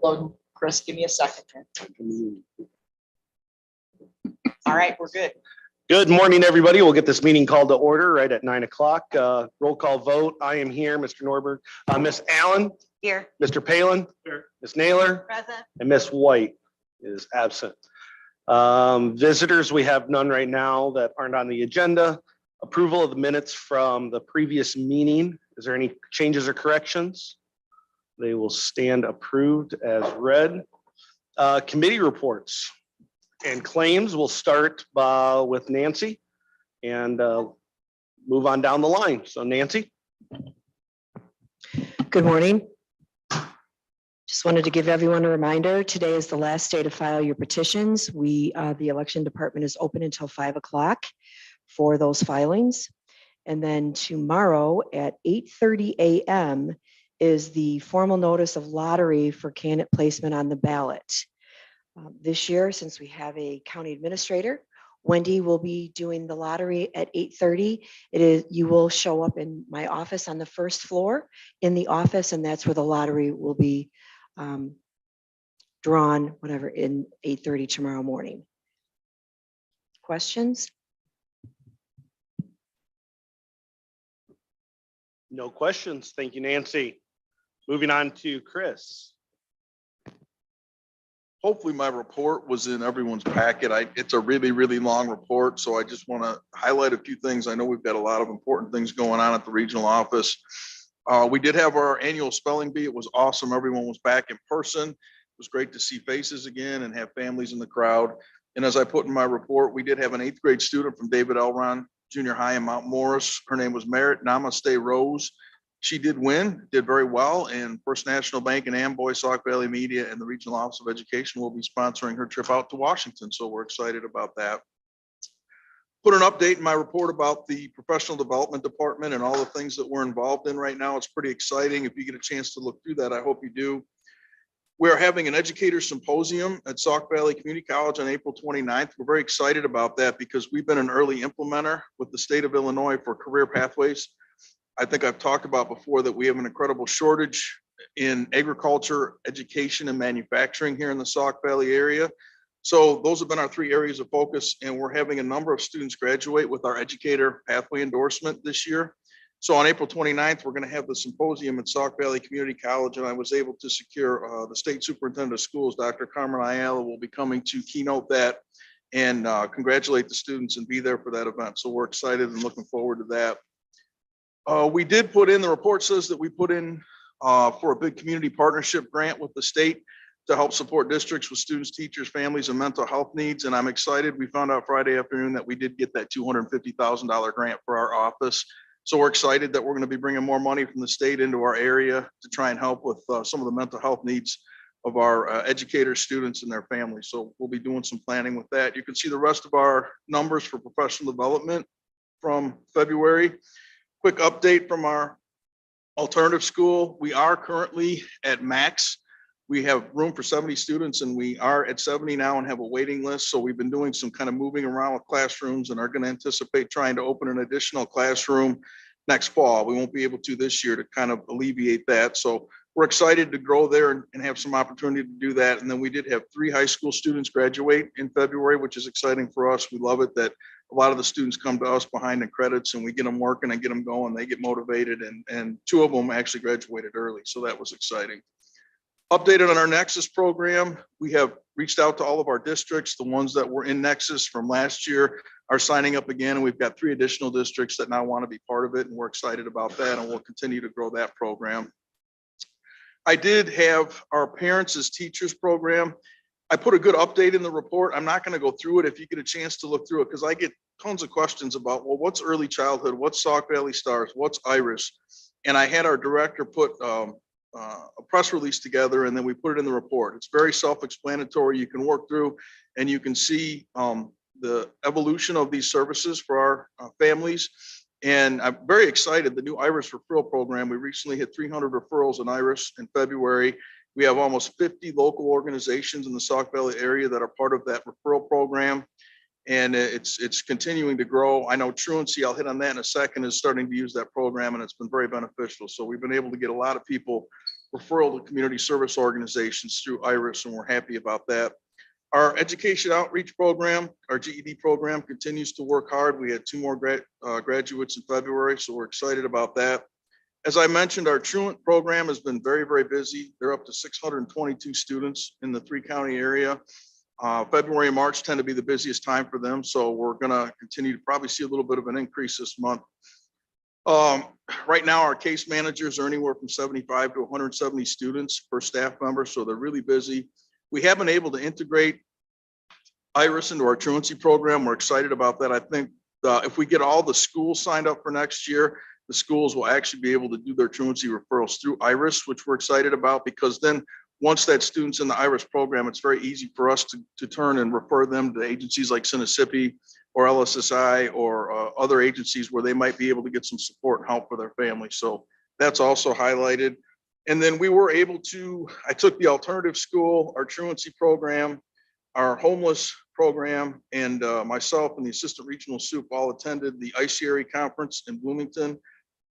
loading. Chris, give me a second. All right, we're good. Good morning, everybody. We'll get this meeting called to order right at 9 o'clock. Roll call vote. I am here, Mr. Norberg. Miss Allen? Here. Mr. Palin? Here. Miss Naylor? Present. And Miss White is absent. Visitors, we have none right now that aren't on the agenda. Approval of the minutes from the previous meeting. Is there any changes or corrections? They will stand approved as read. Committee reports and claims. We'll start with Nancy and move on down the line. So Nancy. Good morning. Just wanted to give everyone a reminder. Today is the last day to file your petitions. The election department is open until 5 o'clock for those filings. And then tomorrow at 8:30 a.m. is the formal notice of lottery for candidate placement on the ballot. This year, since we have a county administrator, Wendy will be doing the lottery at 8:30. You will show up in my office on the first floor in the office, and that's where the lottery will be drawn, whatever, in 8:30 tomorrow morning. Questions? No questions. Thank you, Nancy. Moving on to Chris. Hopefully my report was in everyone's packet. It's a really, really long report, so I just want to highlight a few things. I know we've got a lot of important things going on at the regional office. We did have our annual spelling bee. It was awesome. Everyone was back in person. It was great to see faces again and have families in the crowd. And as I put in my report, we did have an 8th grade student from David Elron Junior High in Mount Morris. Her name was Merritt Namaste Rose. She did win, did very well, and First National Bank and Amboy, Sauk Valley Media, and the Regional Office of Education will be sponsoring her trip out to Washington. So we're excited about that. Put an update in my report about the professional development department and all the things that we're involved in right now. It's pretty exciting. If you get a chance to look through that, I hope you do. We're having an educator symposium at Sauk Valley Community College on April 29th. We're very excited about that because we've been an early implementer with the state of Illinois for career pathways. I think I've talked about before that we have an incredible shortage in agriculture, education, and manufacturing here in the Sauk Valley area. So those have been our 3 areas of focus, and we're having a number of students graduate with our educator pathway endorsement this year. So on April 29th, we're going to have the symposium at Sauk Valley Community College, and I was able to secure the state superintendent of schools, Dr. Carmen Ayala, will be coming to keynote that and congratulate the students and be there for that event. So we're excited and looking forward to that. We did put in, the report says that we put in for a big community partnership grant with the state to help support districts with students, teachers, families, and mental health needs. And I'm excited. We found out Friday afternoon that we did get that $250,000 grant for our office. So we're excited that we're going to be bringing more money from the state into our area to try and help with some of the mental health needs of our educators, students, and their families. So we'll be doing some planning with that. You can see the rest of our numbers for professional development from February. Quick update from our alternative school. We are currently at max. We have room for 70 students and we are at 70 now and have a waiting list. So we've been doing some kind of moving around with classrooms and are going to anticipate trying to open an additional classroom next fall. We won't be able to this year to kind of alleviate that. So we're excited to grow there and have some opportunity to do that. And then we did have 3 high school students graduate in February, which is exciting for us. We love it that a lot of the students come to us behind the credits and we get them working and get them going. They get motivated and 2 of them actually graduated early. So that was exciting. Updated on our Nexus program. We have reached out to all of our districts. The ones that were in Nexus from last year are signing up again. And we've got 3 additional districts that now want to be part of it. And we're excited about that. And we'll continue to grow that program. I did have our Parents as Teachers program. I put a good update in the report. I'm not going to go through it if you get a chance to look through it because I get tons of questions about, well, what's early childhood? What's Sauk Valley Stars? What's IRIS? And I had our director put a press release together and then we put it in the report. It's very self-explanatory. You can work through and you can see the evolution of these services for our families. And I'm very excited. The new IRIS referral program, we recently hit 300 referrals in IRIS in February. We have almost 50 local organizations in the Sauk Valley area that are part of that referral program. And it's continuing to grow. I know Truancy, I'll hit on that in a second, is starting to use that program and it's been very beneficial. So we've been able to get a lot of people referral to community service organizations through IRIS, and we're happy about that. Our education outreach program, our GED program, continues to work hard. We had 2 more graduates in February, so we're excited about that. As I mentioned, our truant program has been very, very busy. They're up to 622 students in the 3-county area. February and March tend to be the busiest time for them, so we're going to continue to probably see a little bit of an increase this month. Right now, our case managers are anywhere from 75 to 170 students per staff member, so they're really busy. We have been able to integrate IRIS into our truancy program. We're excited about that. I think if we get all the schools signed up for next year, the schools will actually be able to do their truancy referrals through IRIS, which we're excited about, because then once that student's in the IRIS program, it's very easy for us to turn and refer them to agencies like Mississippi or LSSI or other agencies where they might be able to get some support and help for their family. So that's also highlighted. And then we were able to, I took the alternative school, our truancy program, our homeless program, and myself and the assistant regional soup all attended the ICRE conference in Bloomington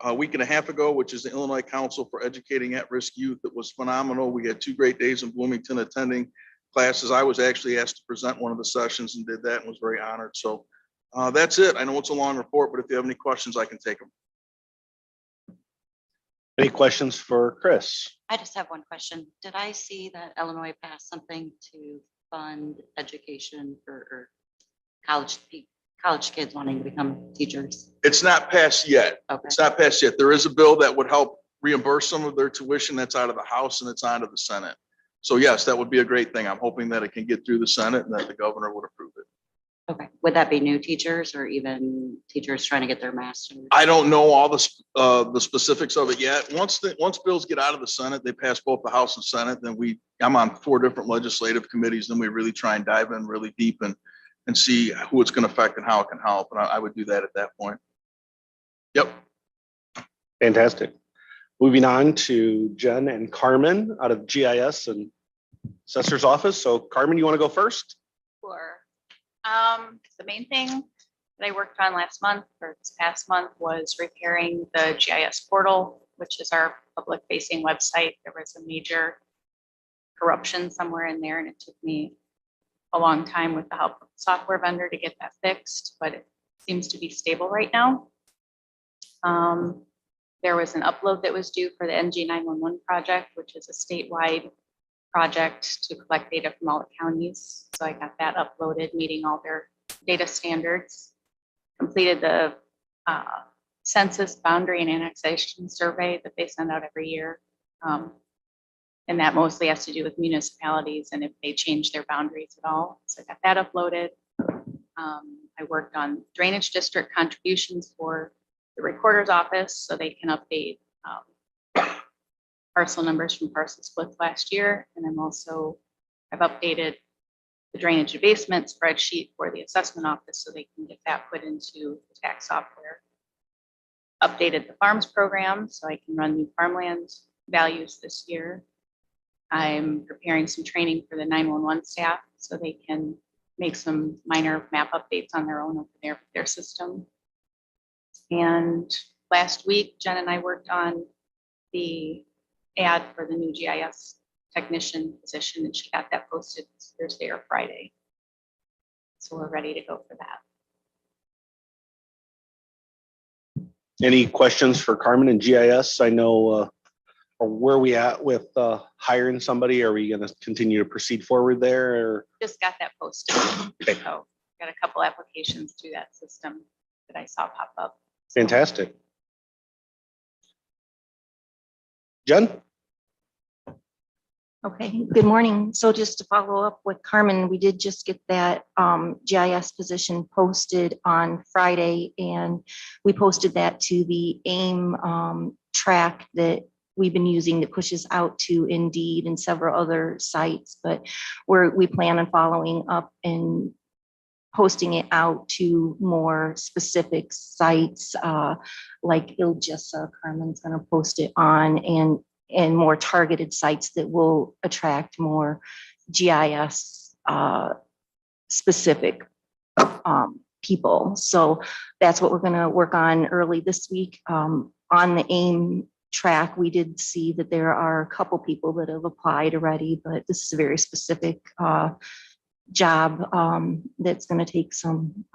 a week and a half ago, which is the Illinois Council for Educating At-Risk Youth. It was phenomenal. We had 2 great days in Bloomington attending classes. I was actually asked to present one of the sessions and did that and was very honored. So that's it. I know it's a long report, but if you have any questions, I can take them. Any questions for Chris? I just have one question. Did I see that Illinois passed something to fund education for college kids wanting to become teachers? It's not passed yet. Okay. It's not passed yet. There is a bill that would help reimburse some of their tuition that's out of the House and it's onto the Senate. So yes, that would be a great thing. I'm hoping that it can get through the Senate and that the governor would approve it. Okay. Would that be new teachers or even teachers trying to get their master's? I don't know all the specifics of it yet. Once bills get out of the Senate, they pass both the House and Senate, then I'm on 4 different legislative committees. Then we really try and dive in really deep and see who it's going to affect and how it can help. And I would do that at that point. Yep. Fantastic. Moving on to Jen and Carmen out of GIS and Assessor's Office. So Carmen, you want to go first? Sure. The main thing that I worked on last month or this past month was repairing the Gis Portal, which is our public facing website. There was a major corruption somewhere in there, and it took me a long time with the help of the software vendor to get that fixed, but it seems to be stable right now. There was an upload that was due for the NG 911 project, which is a statewide project to collect data from all the counties. So I got that uploaded, meeting all their data standards. Completed the census boundary and annexation survey that they send out every year. And that mostly has to do with municipalities and if they change their boundaries at all. So I got that uploaded. I worked on drainage district contributions for the recorder's office so they can update parcel numbers from parcel splits last year. And I've updated the drainage abasement spreadsheet for the assessment office so they can get that put into the tax software. Updated the farms program so I can run new farmland values this year. I'm preparing some training for the 911 staff so they can make some minor map updates on their own over their system. And last week, Jen and I worked on the ad for the new GIS technician position, and she got that posted Thursday or Friday. So we're ready to go for that. Any questions for Carmen and GIS? I know where are we at with hiring somebody? Are we going to continue to proceed forward there? Or? Just got that posted. Okay. So got a couple applications through that system that I saw pop up. Fantastic. Jen? Okay, good morning. So just to follow up with Carmen, we did just get that GIS position posted on Friday, and we posted that to the AIM track that we've been using that pushes out to Indeed and several other sites, but we plan on following up and posting it out to more specific sites like Ilgissa. Carmen's going to post it on, and more targeted sites that will attract more GIS specific people. So that's what we're going to work on early this week. On the AIM track. We did see that there are a couple people that have applied already, but this is a very specific job that's going to take some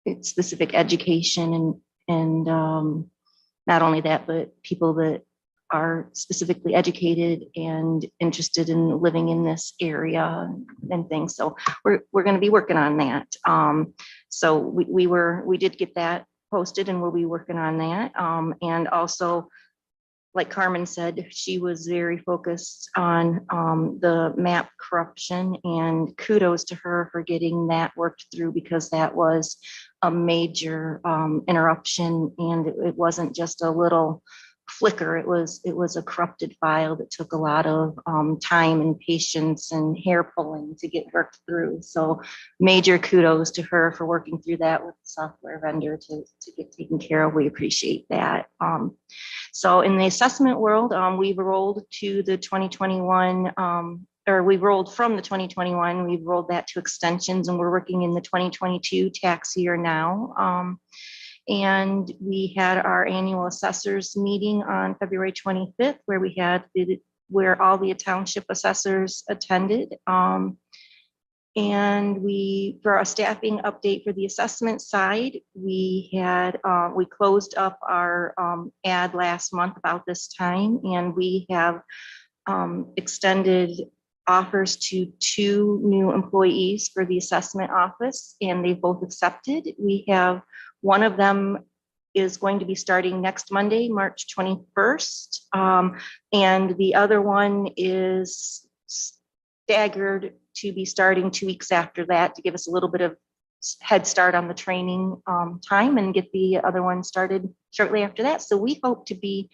it's specific education and not only that, but people that are specifically educated and interested in living in this area and things. So we're going to be working on that. So we did get that posted and we'll be working on that. And also, like Carmen said, she was very focused on the map corruption, and kudos to her for getting that worked through, because that was a major interruption, and it wasn't just a little flicker. It was a corrupted file that took a lot of time and patience and hair pulling to get worked through. So major kudos to her for working through that with the software vendor to get taken care of. We appreciate that. So in the assessment world, we've rolled to the 2021, or we've rolled from the 2021, we've rolled that to extensions, and we're working in the 2022 tax year now. And we had our annual assessors meeting on February 25th, where all the township assessors attended. And for a staffing update for the assessment side, we closed up our ad last month about this time, and we have extended offers to 2 new employees for the assessment office, and they've both accepted. We have one of them is going to be starting next Monday, March 21st, and the other one is staggered to be starting 2 weeks after that, to give us a little bit of head start on the training time and get the other one started shortly after that. So we hope to be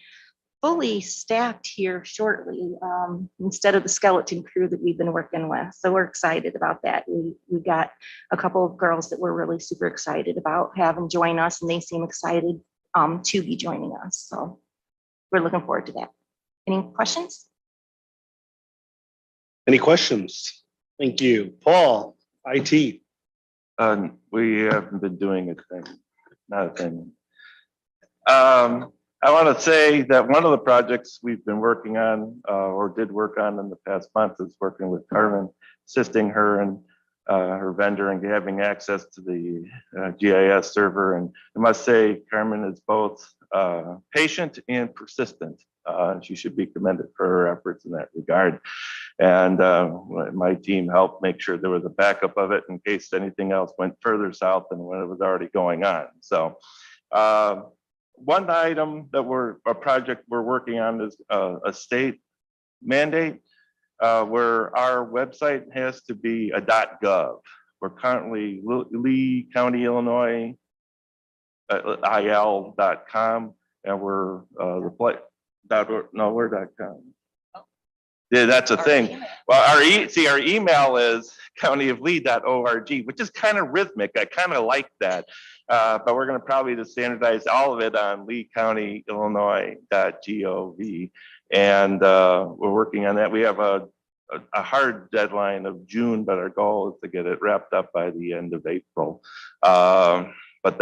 fully staffed here shortly, instead of the skeleton crew that we've been working with. So we're excited about that. We got a couple of girls that we're really super excited about having join us, and they seem excited to be joining us. So we're looking forward to that. Any questions? Any questions? Thank you. Paul, IT. We haven't been doing a thing, not a thing. I want to say that one of the projects we've been working on, or did work on in the past month, is working with Carmen, assisting her and her vendor and having access to the GIS server. And I must say, Carmen is both patient and persistent. She should be commended for her efforts in that regard. And my team helped make sure there was a backup of it in case anything else went further south than when it was already going on. So one item that a project we're working on is a state mandate where our website has to be a .gov. We're currently Lee County, Illinois, il.com, and we're .com. Yeah, that's a thing. Well, our email is countyoflee.org, which is kind of rhythmic. I kind of like that. But we're going to probably just standardize all of it on Lee County, Illinois.gov. And we're working on that. We have a hard deadline of June, but our goal is to get it wrapped up by the end of April. But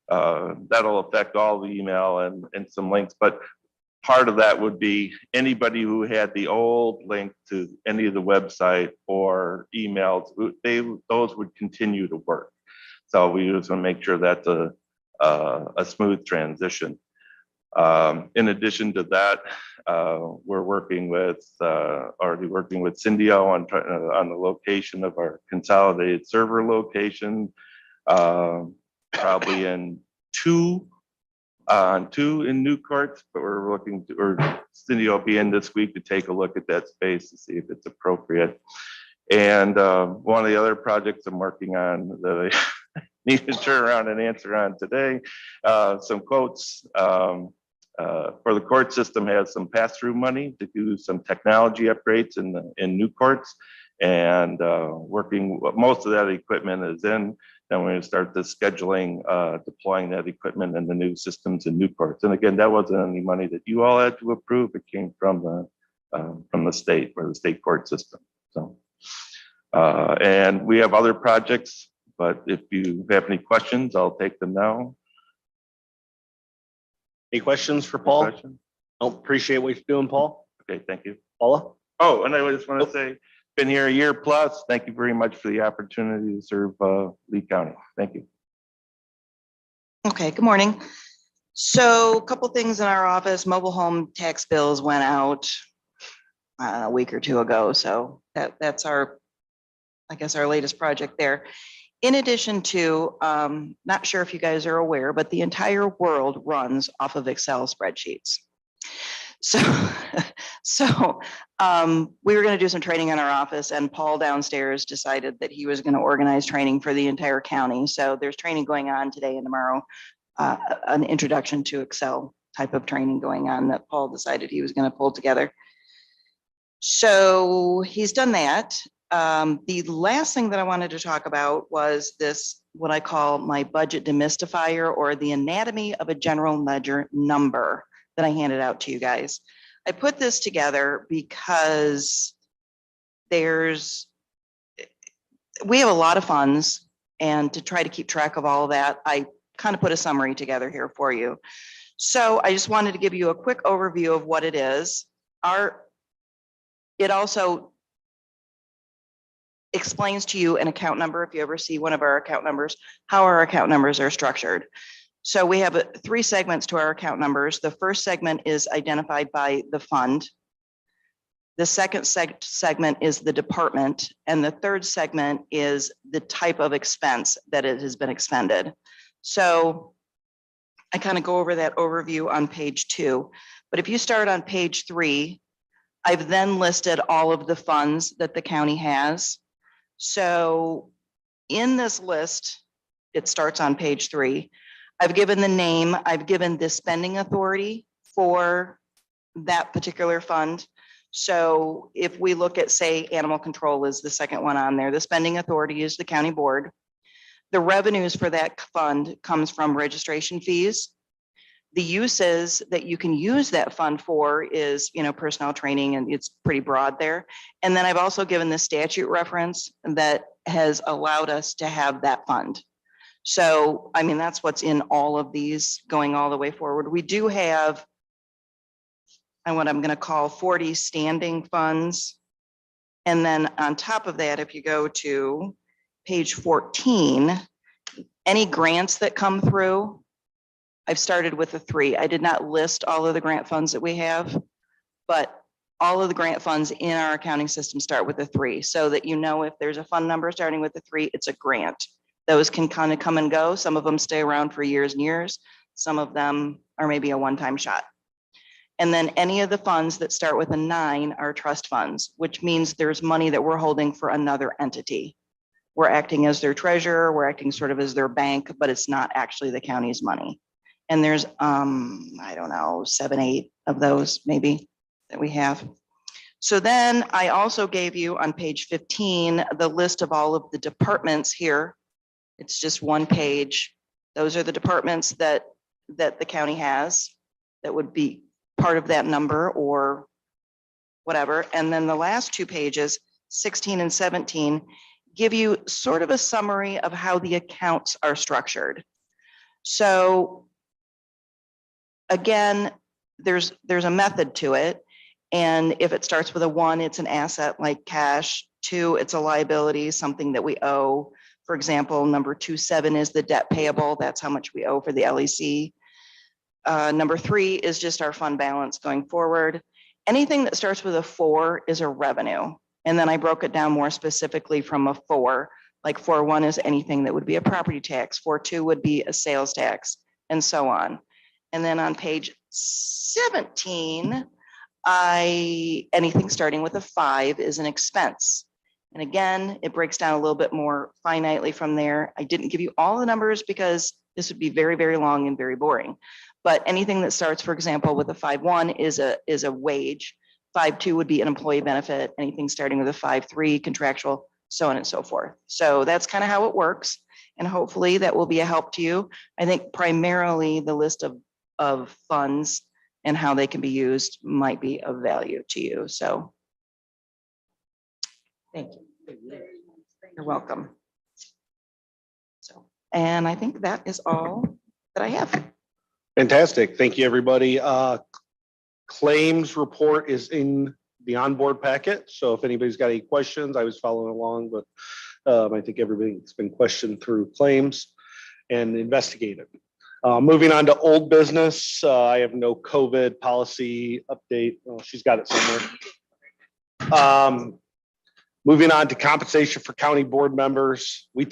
that'll affect all the email and some links. But part of that would be anybody who had the old link to any of the website or emails, those would continue to work. So we just want to make sure that's a smooth transition. In addition to that, we're already working with Syndio on the location of our consolidated server location, probably in two in New Courts, but we're looking to, or Cindy will be in this week to take a look at that space to see if it's appropriate. And one of the other projects I'm working on that I need to turn around and answer on today, some quotes for the court system has some pass-through money to do some technology upgrades in New Courts, and most of that equipment is in. Then we're going to start the scheduling, deploying that equipment and the new systems in New Courts. And again, that wasn't any money that you all had to approve. It came from the state or the state court system. So, and we have other projects, but if you have any questions, I'll take them now. Any questions for Paul? Question? Oh, appreciate what you're doing, Paul. Okay, thank you. Paula? Oh, and I just want to say, been here a year plus. Thank you very much for the opportunity to serve Lee County. Thank you. Okay, good morning. So a couple things in our office, mobile home tax bills went out a week or two ago. So that's our, I guess, our latest project there. In addition to, not sure if you guys are aware, but the entire world runs off of Excel spreadsheets. So, we were going to do some training in our office, and Paul downstairs decided that he was going to organize training for the entire county. So there's training going on today and tomorrow, an introduction to Excel type of training going on that Paul decided he was going to pull together. So he's done that. The last thing that I wanted to talk about was this, what I call my budget demystifier, or the anatomy of a general ledger number that I handed out to you guys. I put this together because we have a lot of funds, and to try to keep track of all of that, I kind of put a summary together here for you. So I just wanted to give you a quick overview of what it is. It also explains to you an account number, if you ever see one of our account numbers, how our account numbers are structured. So we have 3 segments to our account numbers. The first segment is identified by the fund. The second segment is the department. And the third segment is the type of expense that it has been expended. So I kind of go over that overview on page 2. But if you start on page 3, I've then listed all of the funds that the county has. So in this list, it starts on page 3. I've given the name, I've given the spending authority for that particular fund. So if we look at, say, animal control is the second one on there, the spending authority is the county board. The revenues for that fund comes from registration fees. The uses that you can use that fund for is, personnel training, and it's pretty broad there. And then I've also given the statute reference that has allowed us to have that fund. So, that's what's in all of these going all the way forward. We do have, and what I'm going to call 40 standing funds. And then on top of that, if you go to page 14, any grants that come through, I've started with the 3. I did not list all of the grant funds that we have, but all of the grant funds in our accounting system start with a 3, so that if there's a fund number starting with a 3, it's a grant. Those can kind of come and go. Some of them stay around for years and years. Some of them are maybe a one-time shot. And then any of the funds that start with a 9 are trust funds, which means there's money that we're holding for another entity. We're acting as their treasurer, we're acting sort of as their bank, but it's not actually the county's money. And there's, I don't know, 7, 8 of those maybe that we have. So then I also gave you on page 15, the list of all of the departments here. It's just one page. Those are the departments that the county has that would be part of that number or whatever. And then the last 2 pages, 16 and 17, give you sort of a summary of how the accounts are structured. So again, there's a method to it. And if it starts with a 1, it's an asset like cash. 2, it's a liability, something that we owe. For example, number 27 is the debt payable. That's how much we owe for the LEC. Number 3 is just our fund balance going forward. Anything that starts with a 4 is a revenue. And then I broke it down more specifically from a 4. Like 4.1 is anything that would be a property tax. 4.2 would be a sales tax, and so on. And then on page 17, anything starting with a 5 is an expense. And again, it breaks down a little bit more finitely from there. I didn't give you all the numbers because this would be very, very long and very boring. But anything that starts, for example, with a 5.1 is a wage. 5.2 would be an employee benefit. Anything starting with a 5.3 contractual, so on and so forth. So that's kind of how it works. And hopefully that will be a help to you. I think primarily the list of funds and how they can be used might be of value to you. So thank you. You're welcome. So, and I think that is all that I have. Fantastic. Thank you, everybody. Claims report is in the onboard packet. So if anybody's got any questions, I was following along, but I think everything's been questioned through claims and investigated. Moving on to old business, I have no COVID policy update. Well, she's got it somewhere. Moving on to compensation for county board members. We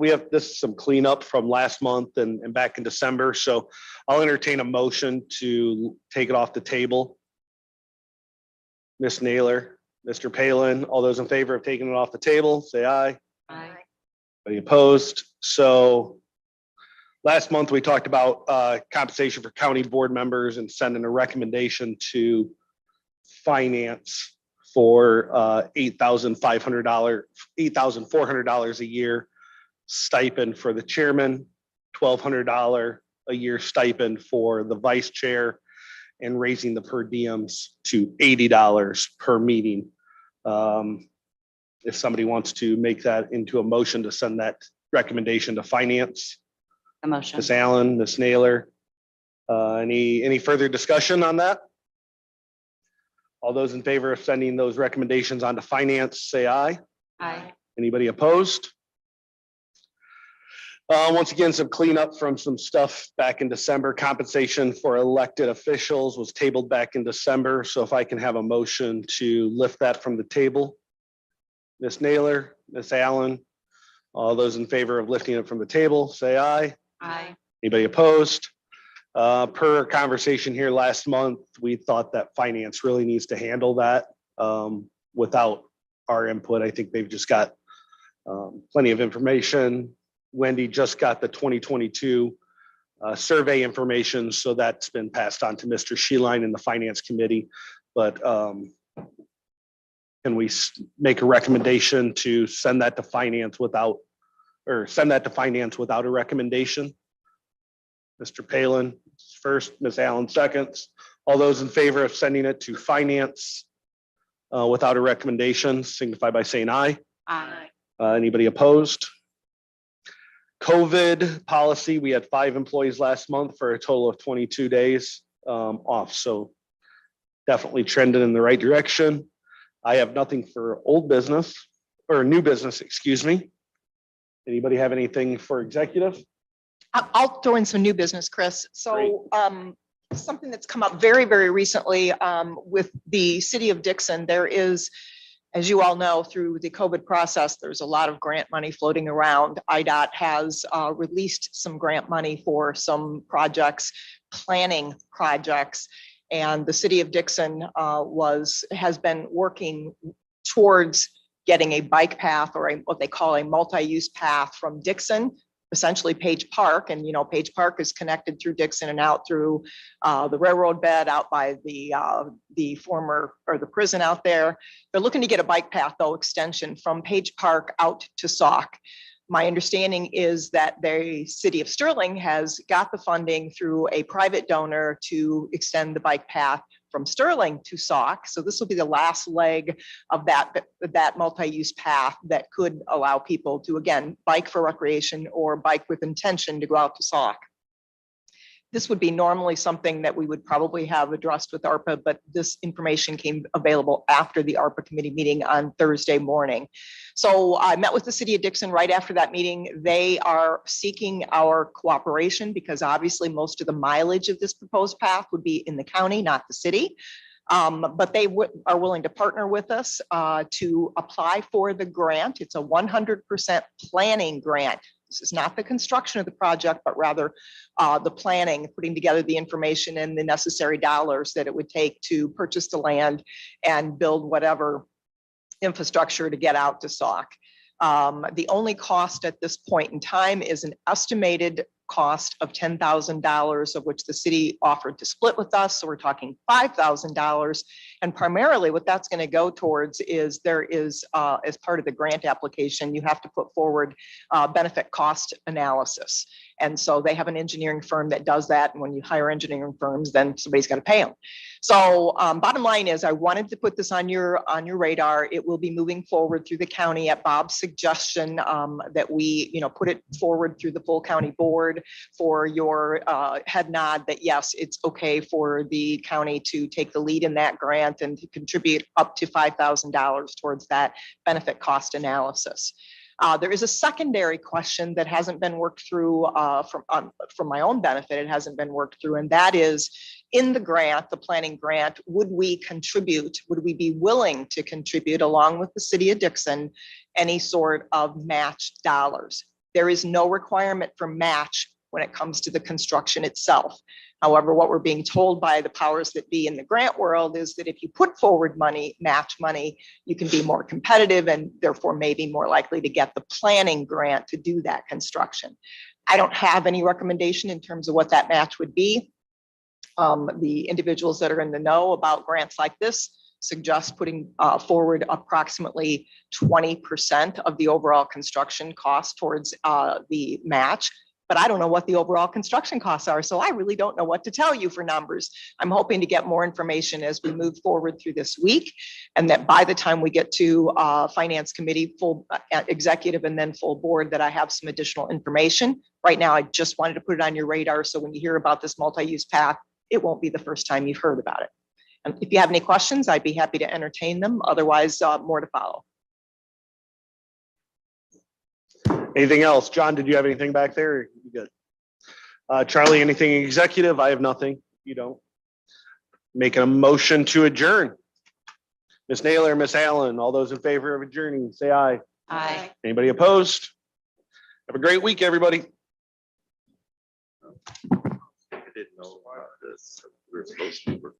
have this some cleanup from last month and back in December. So I'll entertain a motion to take it off the table. Ms. Naylor, Mr. Palin, all those in favor of taking it off the table, say aye. Aye. Any opposed? So last month we talked about compensation for county board members and sending a recommendation to finance for $8,400 a year stipend for the chairman, $1,200 a year stipend for the vice chair, and raising the per diems to $80 per meeting. If somebody wants to make that into a motion to send that recommendation to finance, A motion. Ms. Allen, Ms. Naylor, any further discussion on that? All those in favor of sending those recommendations on to finance, say aye. Aye. Anybody opposed? Once again, some cleanup from some stuff back in December. Compensation for elected officials was tabled back in December. So if I can have a motion to lift that from the table. Ms. Naylor, Ms. Allen, all those in favor of lifting it from the table, say aye. Aye. Anybody opposed? Per conversation here last month, we thought that finance really needs to handle that without our input. I think they've just got plenty of information. Wendy just got the 2022 survey information, so that's been passed on to Mr. Sheeline in the Finance Committee. But can we make a recommendation to send that to finance without a recommendation? Mr. Palin first, Ms. Allen seconds. All those in favor of sending it to finance without a recommendation, signify by saying aye. Aye. Anybody opposed? COVID policy, we had 5 employees last month for a total of 22 days off. So definitely trending in the right direction. I have nothing for old business or new business, excuse me. Anybody have anything for executive? I'll throw in some new business, Chris. So something that's come up very, very recently with the city of Dixon, there is, as you all know, through the COVID process, there's a lot of grant money floating around. IDOT has released some grant money for some projects, planning projects, and the city of Dixon has been working towards getting a bike path or what they call a multi-use path from Dixon, essentially Page Park. And, Page Park is connected through Dixon and out through the railroad bed out by the former, or the prison out there. They're looking to get a bike path, though, extension from Page Park out to Sauk. My understanding is that the city of Sterling has got the funding through a private donor to extend the bike path from Sterling to Sauk. So this will be the last leg of that multi-use path that could allow people to, again, bike for recreation or bike with intention to go out to Sauk. This would be normally something that we would probably have addressed with ARPA, but this information came available after the ARPA committee meeting on Thursday morning. So I met with the city of Dixon right after that meeting. They are seeking our cooperation because obviously most of the mileage of this proposed path would be in the county, not the city. But they are willing to partner with us to apply for the grant. It's a 100% planning grant. This is not the construction of the project, but rather the planning, putting together the information and the necessary dollars that it would take to purchase the land and build whatever infrastructure to get out to Sauk. The only cost at this point in time is an estimated cost of $10,000, of which the city offered to split with us. So we're talking $5,000. And primarily what that's going to go towards is there is, as part of the grant application, you have to put forward benefit cost analysis. And so they have an engineering firm that does that. And when you hire engineering firms, then somebody's got to pay them. So bottom line is I wanted to put this on your radar. It will be moving forward through the county at Bob's suggestion that we, put it forward through the full county board for your head nod that yes, it's okay for the county to take the lead in that grant and to contribute up to $5,000 towards that benefit cost analysis. There is a secondary question that hasn't been worked through from my own benefit. It hasn't been worked through, and that is in the grant, the planning grant, would we be willing to contribute along with the city of Dixon, any sort of match dollars? There is no requirement for match when it comes to the construction itself. However, what we're being told by the powers that be in the grant world is that if you put forward money, match money, you can be more competitive and therefore maybe more likely to get the planning grant to do that construction. I don't have any recommendation in terms of what that match would be. The individuals that are in the know about grants like this suggest putting forward approximately 20% of the overall construction cost towards the match. But I don't know what the overall construction costs are. So I really don't know what to tell you for numbers. I'm hoping to get more information as we move forward through this week. And that by the time we get to finance committee, full executive and then full board, that I have some additional information. Right now, I just wanted to put it on your radar. So when you hear about this multi-use path, it won't be the first time you've heard about it. And if you have any questions, I'd be happy to entertain them. Otherwise, more to follow. Anything else? John, did you have anything back there? You good? Charlie, anything executive? I have nothing. You don't. Making a motion to adjourn. Ms. Naylor, Ms. Allen, all those in favor of adjourning, say aye. Aye. Anybody opposed? Have a great week, everybody. I didn't know about this. We were supposed to work.